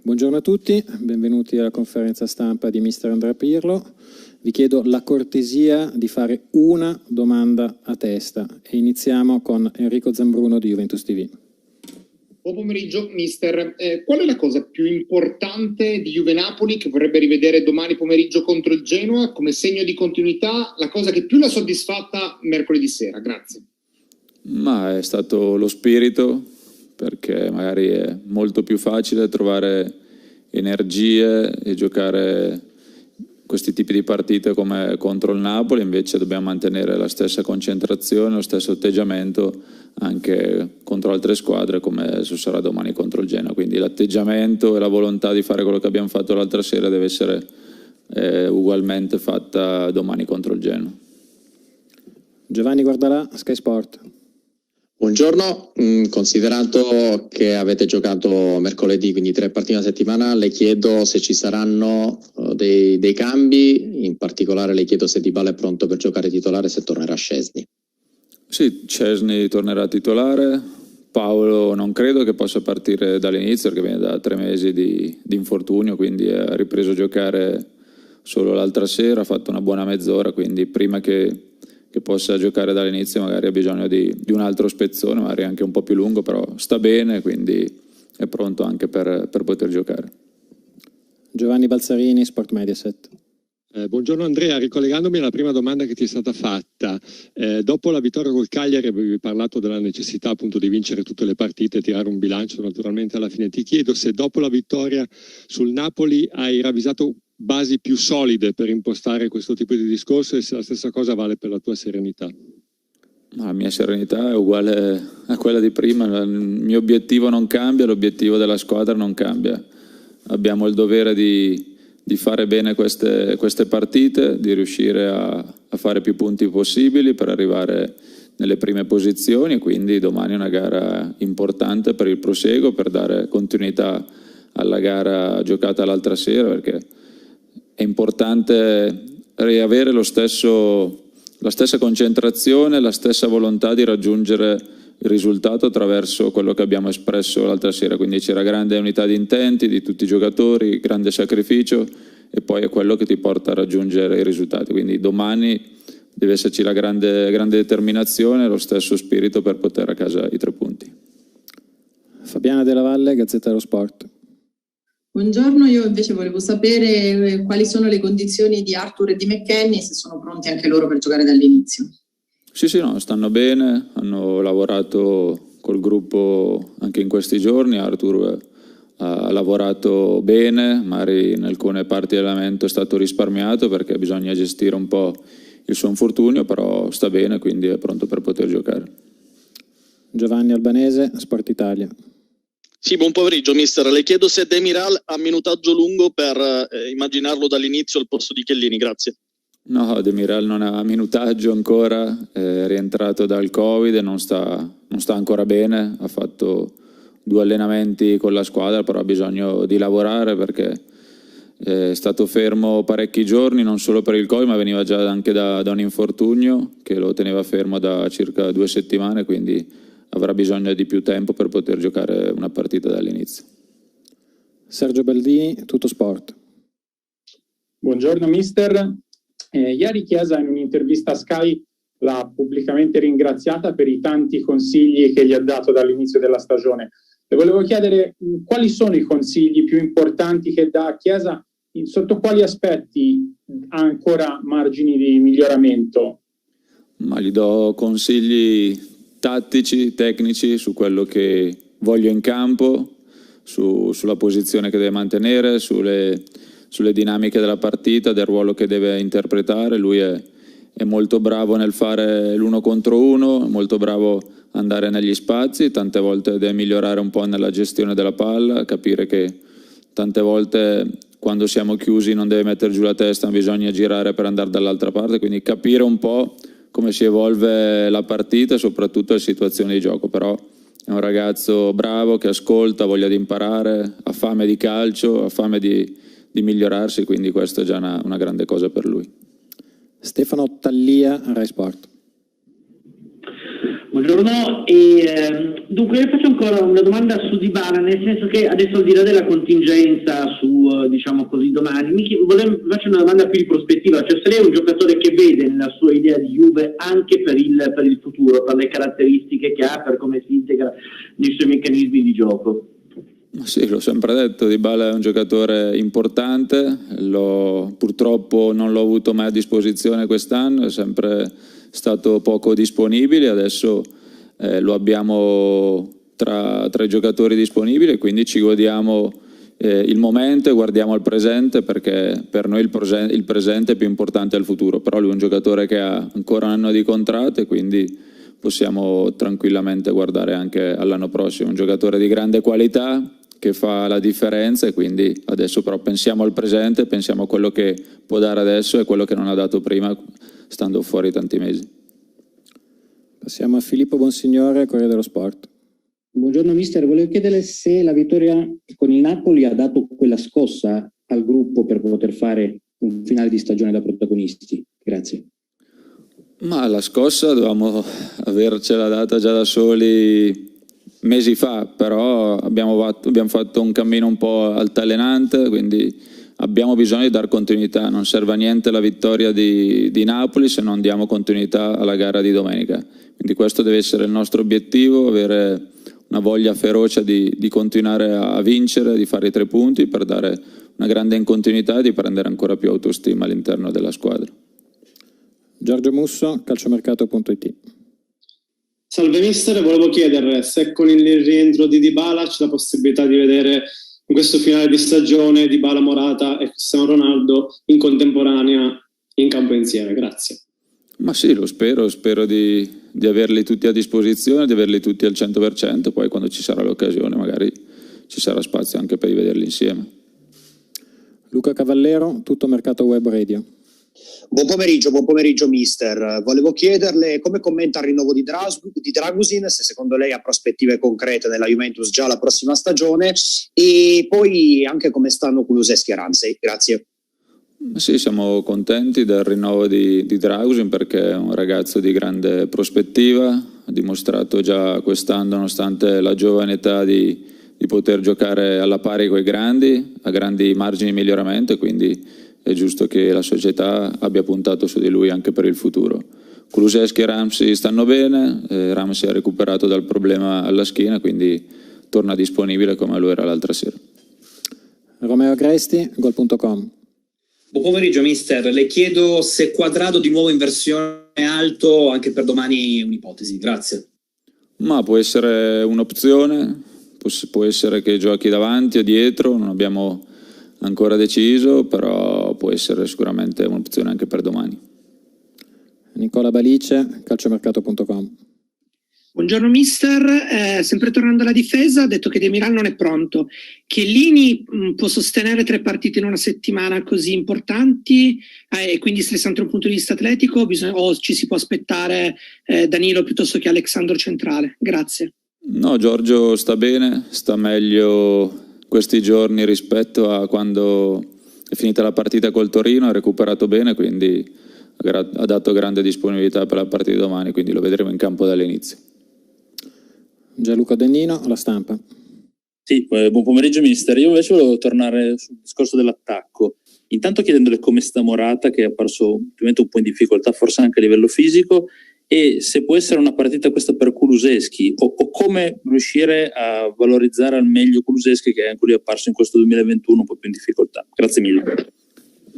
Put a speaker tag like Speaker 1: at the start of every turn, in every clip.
Speaker 1: Buongiorno a tutti, benvenuti alla conferenza stampa di mister Andrea Pirlo. Vi chiedo la cortesia di fare una domanda a testa e iniziamo con Enrico Zambruno di Juventus TV.
Speaker 2: Buon pomeriggio, mister. Qual è la cosa più importante di Juve Napoli che vorrebbe rivedere domani pomeriggio contro il Genoa come segno di continuità? La cosa che più l'ha soddisfatta mercoledì sera? Grazie.
Speaker 3: Ma è stato lo spirito, perché magari è molto più facile trovare energie e giocare questi tipi di partite come contro il Napoli, invece dobbiamo mantenere la stessa concentrazione, lo stesso atteggiamento anche contro altre squadre come sarà domani contro il Genoa, quindi l'atteggiamento e la volontà di fare quello che abbiamo fatto l'altra sera deve essere ugualmente fatta domani contro il Genoa.
Speaker 1: Giovanni Guardalà, Sky Sport.
Speaker 4: Buongiorno, considerato che avete giocato mercoledì, quindi 3 partite a settimana, le chiedo se ci saranno dei cambi, in particolare le chiedo se Dybala è pronto per giocare titolare e se tornerà Szczęsny. Sì,
Speaker 3: Szczęsny tornerà titolare, Paolo non credo che possa partire dall'inizio perché viene da 3 mesi di infortunio, quindi ha ripreso a giocare solo l'altra sera, ha fatto una buona mezz'ora, quindi prima che possa giocare dall'inizio magari ha bisogno di un altro spezzone, magari anche un po' più lungo, però sta bene, quindi è pronto anche per poter giocare.
Speaker 1: Giovanni Balzarini, Sport Mediaset.
Speaker 5: Buongiorno Andrea, ricollegandomi alla prima domanda che ti è stata fatta, dopo la vittoria col Cagliari avevi parlato della necessità appunto di vincere tutte le partite e tirare un bilancio naturalmente alla fine. Ti chiedo se dopo la vittoria sul Napoli hai ravvisato basi più solide per impostare questo tipo di discorso e se la stessa cosa vale per la tua serenità.
Speaker 3: La mia serenità è uguale a quella di prima, il mio obiettivo non cambia, l'obiettivo della squadra non cambia. Abbiamo il dovere di fare bene queste partite, di riuscire a fare più punti possibili per arrivare nelle prime posizioni, quindi domani è una gara importante per il proseguo, per dare continuità alla gara giocata l'altra sera, perché è importante riavere la stessa concentrazione, la stessa volontà di raggiungere il risultato attraverso quello che abbiamo espresso l'altra sera, quindi c'era grande unità di intenti di tutti i giocatori, grande sacrificio e poi è quello che ti porta a raggiungere i risultati, quindi domani deve esserci la grande determinazione e lo stesso spirito per portare a casa i 3 punti.
Speaker 1: Fabiana Della Valle, Gazzetta dello Sport.
Speaker 6: Buongiorno, io invece volevo sapere quali sono le condizioni di Arthur e di McKennie, se sono pronti anche loro per giocare dall'inizio.
Speaker 3: Sì, no, stanno bene, hanno lavorato col gruppo anche in questi giorni, Arthur ha lavorato bene, magari in alcune parti dell'allenamento è stato risparmiato perché bisogna gestire un po' il suo infortunio, però sta bene, quindi è pronto per poter giocare.
Speaker 1: Giovanni Albanese, Sport Italia.
Speaker 7: Sì, buon pomeriggio mister, le chiedo se Demiral ha minutaggio lungo per immaginarlo dall'inizio al posto di Chiellini, grazie.
Speaker 3: No, Demiral non ha minutaggio ancora, è rientrato dal Covid e non sta ancora bene, ha fatto 2 allenamenti con la squadra, però ha bisogno di lavorare perché è stato fermo parecchi giorni, non solo per il Covid, ma veniva già anche da un infortunio che lo teneva fermo da circa 2 settimane, quindi avrà bisogno di più tempo per poter giocare una partita dall'inizio.
Speaker 1: Sergio Baldini, Tutto Sport.
Speaker 8: Buongiorno mister, ieri Chiesa in un'intervista a Sky l'ha pubblicamente ringraziata per i tanti consigli che gli ha dato dall'inizio della stagione. Le volevo chiedere quali sono i consigli più importanti che dà a Chiesa, sotto quali aspetti ha ancora margini di miglioramento?
Speaker 3: Ma gli do consigli tattici, tecnici, su quello che voglio in campo, sulla posizione che deve mantenere, sulle dinamiche della partita, del ruolo che deve interpretare. Lui è molto bravo nel fare l'1 contro 1, è molto bravo a andare negli spazi, tante volte deve migliorare un po' nella gestione della palla, capire che tante volte quando siamo chiusi non deve mettere giù la testa, bisogna girare per andare dall'altra parte, quindi capire un po' come si evolve la partita e soprattutto le situazioni di gioco, però è un ragazzo bravo che ascolta, ha voglia di imparare, ha fame di calcio, ha fame di migliorarsi, quindi questa è già una grande cosa per lui.
Speaker 1: Stefano Tallia, Rai Sport.
Speaker 9: Buongiorno, dunque io faccio ancora una domanda su Dybala, nel senso che adesso, al di là della contingenza su diciamo così domani, faccio una domanda più di prospettiva, cioè se lei è un giocatore che vede nella sua idea di Juve anche per il futuro, per le caratteristiche che ha, per come si integra nei suoi meccanismi di gioco.
Speaker 3: Sì, l'ho sempre detto, Dybala è un giocatore importante, purtroppo non l'ho avuto mai a disposizione quest'anno, è sempre stato poco disponibile, adesso lo abbiamo tra i giocatori disponibili, quindi ci godiamo il momento e guardiamo al presente, perché per noi il presente è più importante del futuro, però lui è un giocatore che ha ancora un anno di contratto e quindi possiamo tranquillamente guardare anche all'anno prossimo, un giocatore di grande qualità che fa la differenza, e quindi adesso però pensiamo al presente, pensiamo a quello che può dare adesso e quello che non ha dato prima stando fuori tanti mesi.
Speaker 1: Passiamo a Filippo Bonsignore, Corriere dello Sport.
Speaker 10: Buongiorno mister, volevo chiederle se la vittoria con il Napoli ha dato quella scossa al gruppo per poter fare un finale di stagione da protagonisti. Grazie.
Speaker 3: Ma la scossa dovevamo avercela data già da soli mesi fa, però abbiamo fatto un cammino un po' altalenante, quindi abbiamo bisogno di dar continuità, non serve a niente la vittoria di Napoli se non diamo continuità alla gara di domenica, quindi questo deve essere il nostro obiettivo, avere una voglia feroce di continuare a vincere, di fare i 3 punti per dare una grande continuità e di prendere ancora più autostima all'interno della squadra.
Speaker 1: Giorgio Musso, calciomercato.it.
Speaker 11: Salve mister, volevo chiedere se con il rientro di Dybala c'è la possibilità di vedere in questo finale di stagione Dybala, Morata e Cristiano Ronaldo in contemporanea in campo insieme. Grazie.
Speaker 3: Ma sì, lo spero di averli tutti a disposizione, di averli tutti al 100%, poi quando ci sarà l'occasione magari ci sarà spazio anche per rivederli insieme.
Speaker 1: Luca Cavallero, Tutto Mercato Web Radio.
Speaker 12: Buon pomeriggio mister. Volevo chiederle come commenta il rinnovo di Dragusin, se secondo lei ha prospettive concrete nella Juventus già la prossima stagione, e poi anche come stanno Kulusevski e Ramsey. Grazie.
Speaker 3: Sì, siamo contenti del rinnovo di Dragusin perché è un ragazzo di grande prospettiva, ha dimostrato già quest'anno, nonostante la giovane età, di poter giocare alla pari coi grandi, a grandi margini di miglioramento, e quindi è giusto che la società abbia puntato su di lui anche per il futuro. Kulusevski e Ramsey stanno bene, Ramsey ha recuperato dal problema alla schiena, quindi torna disponibile come lo era l'altra sera.
Speaker 1: Romeo Agresti, Gol.com.
Speaker 13: Buon pomeriggio mister, le chiedo se Quadrado di nuovo in versione alto anche per domani, un'ipotesi, grazie.
Speaker 3: Ma può essere un'opzione, può essere che giochi davanti o dietro, non abbiamo ancora deciso, però può essere sicuramente un'opzione anche per domani.
Speaker 1: Nicola Balice, calciomercato.com.
Speaker 14: Buongiorno mister, sempre tornando alla difesa, ha detto che Demiral non è pronto. Chiellini può sostenere 3 partite in una settimana così importanti e quindi stressanti da un punto di vista atletico, o ci si può aspettare Danilo piuttosto che Alexandro centrale? Grazie.
Speaker 3: No, Giorgio sta bene, sta meglio questi giorni rispetto a quando è finita la partita col Torino, ha recuperato bene, quindi ha dato grande disponibilità per la partita di domani, quindi lo vedremo in campo dall'inizio.
Speaker 1: Gianluca Dennino, La Stampa.
Speaker 15: Sì, buon pomeriggio mister. Io invece volevo tornare sul discorso dell'attacco, intanto chiedendole come sta Morata, che è apparso ultimamente un po' in difficoltà, forse anche a livello fisico, e se può essere una partita questa per Kulusevski o come riuscire a valorizzare al meglio Kulusevski, che anche lui è apparso in questo 2021 un po' più in difficoltà. Grazie mille.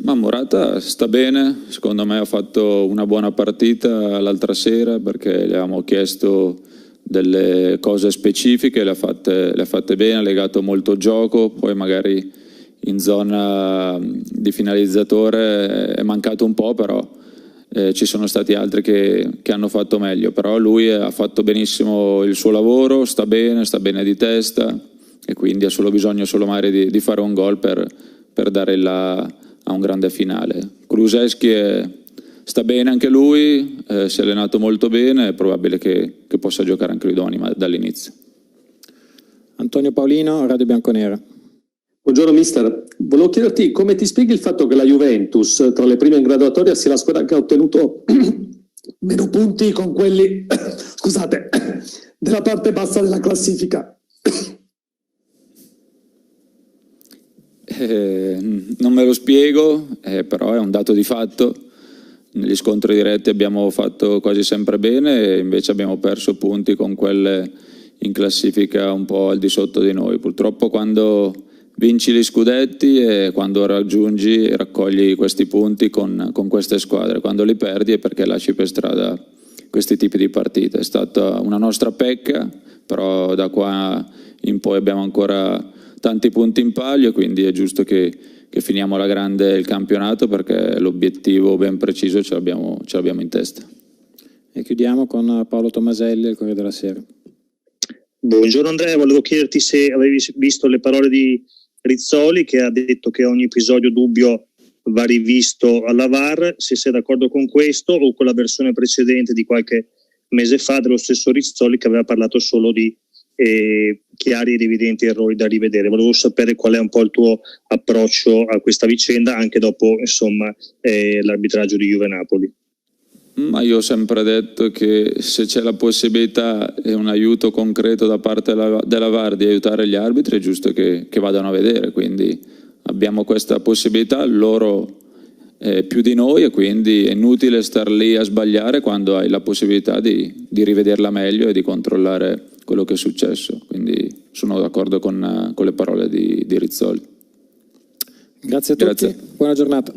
Speaker 3: Ma Morata sta bene, secondo me ha fatto una buona partita l'altra sera perché le avevamo chiesto delle cose specifiche, le ha fatte bene, ha legato molto gioco, poi magari in zona di finalizzatore è mancato un po', però ci sono stati altri che hanno fatto meglio, però lui ha fatto benissimo il suo lavoro, sta bene di testa, e quindi ha solo bisogno magari di fare un gol per dare a un grande finale. Kulusevski sta bene anche lui, si è allenato molto bene, è probabile che possa giocare anche lui domani dall'inizio.
Speaker 1: Antonio Paolino, Radio Bianconera.
Speaker 16: Buongiorno mister, volevo chiederti come ti spieghi il fatto che la Juventus tra le prime in graduatoria sia la squadra che ha ottenuto meno punti con quelli
Speaker 17: scusate, della parte bassa della classifica.
Speaker 3: Non me lo spiego, però è un dato di fatto. Negli scontri diretti abbiamo fatto quasi sempre bene e invece abbiamo perso punti con quelle in classifica un po' al di sotto di noi. Purtroppo quando vinci gli scudetti e quando raggiungi e raccogli questi punti con queste squadre, quando li perdi è perché lasci per strada questi tipi di partite. È stata una nostra pecca, però da qua in poi abbiamo ancora tanti punti in palio e quindi è giusto che finiamo alla grande il campionato, perché l'obiettivo ben preciso ce l'abbiamo in testa.
Speaker 1: E chiudiamo con Paolo Tomaselli, il Corriere della Sera.
Speaker 18: Buongiorno Andrea, volevo chiederti se avevi visto le parole di Rizzoli, che ha detto che ogni episodio dubbio va rivisto alla VAR, se sei d'accordo con questo o con la versione precedente di qualche mese fa dello stesso Rizzoli, che aveva parlato solo di chiari ed evidenti errori da rivedere. Volevo sapere qual è un po' il tuo approccio a questa vicenda anche dopo l'arbitraggio di Juve-Napoli.
Speaker 3: Ma io ho sempre detto che se c'è la possibilità e un aiuto concreto da parte della VAR di aiutare gli arbitri, è giusto che vadano a vedere, quindi abbiamo questa possibilità, loro più di noi, e quindi è inutile star lì a sbagliare quando hai la possibilità di rivederla meglio e di controllare quello che è successo. Quindi sono d'accordo con le parole di Rizzoli.
Speaker 1: Grazie a tutti, buona giornata.